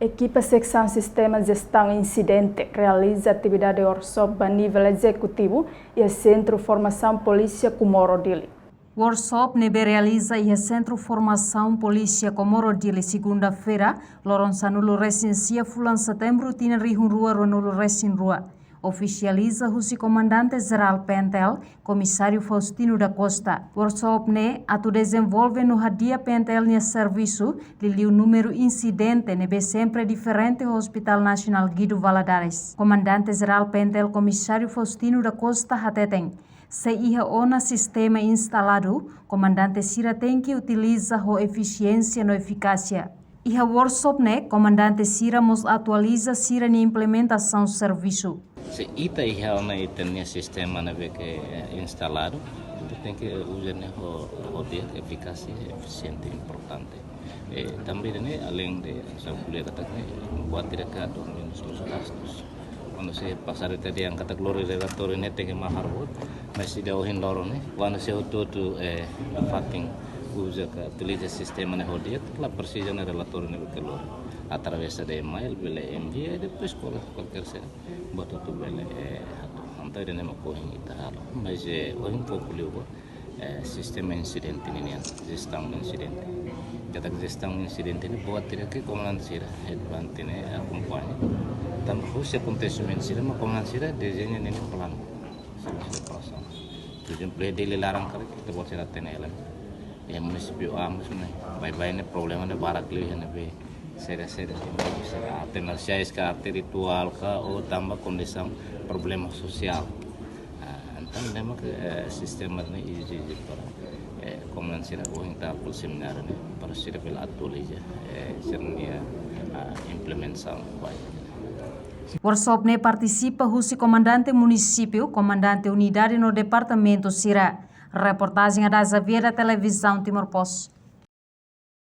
Equipa secção Sistema de Gestão e Incidente realiza atividade de workshop a nível executivo e a Centro Formação Polícia Comoro Dili. Workshop nebe realiza e Centro Formação Polícia Comoro Dili segunda-feira, Loronçanulo Recensia Fulan Setembro, Tina Rihun Rua, Ronulo Recin Rua. Oficializa o Comandante-Geral Pentel, Comissário Faustino da Costa. Workshop ne atu desenvolve no dia Pentel ne serviço, lili o número incidente nebe sempre diferente ao Hospital Nacional Guido Valadares. Comandante-Geral Pentel, Comissário Faustino da Costa hateteng. Se iha ona sistema instalado, Comandante Sira tem que utiliza a eficiência e eficácia. Iha workshop ne, Comandante Sira mos atualiza Sira ni implementação do serviço. Se ita iha ona itenia sistema nebe que instalado, tem que usar o dia eficácia eficiente importante. Também além de essa mulher kata buat direkado menos os gastos. Quando se passar até de angkata glória relatório ne tem que mahar bot, mas se deu hindoro ne, quando se todo fating usa que utiliza sistema ne hodia, la precisão ne relatório ne calor através de email, bele envia e depois qualquer coisa, botou tudo bele antar ne makohin italo, mas o pouco ligo sistema incidente ne gestão incidente. Cada gestão incidente ne buat direk comandante sira advante ne acompanha. Também se acontecimento sira mas comandante sira desenha ne plano. Solução. Por exemplo, ele larang kali kita buat sira tenela. Município amas ne vai ne problema ne barak lihat ne be sera-sera alternativas ka ritual ka ou tambah kondisi problema sosial. Então lembra que sistema ne exige para comandante sira o hinta por seminar ne para sira pela atualiza sernia implementação vai. Workshop ne participa o Comandante Município, Comandante Unidade no Departamento Sira. Reportagem da Xavier da Televisão Timor Post.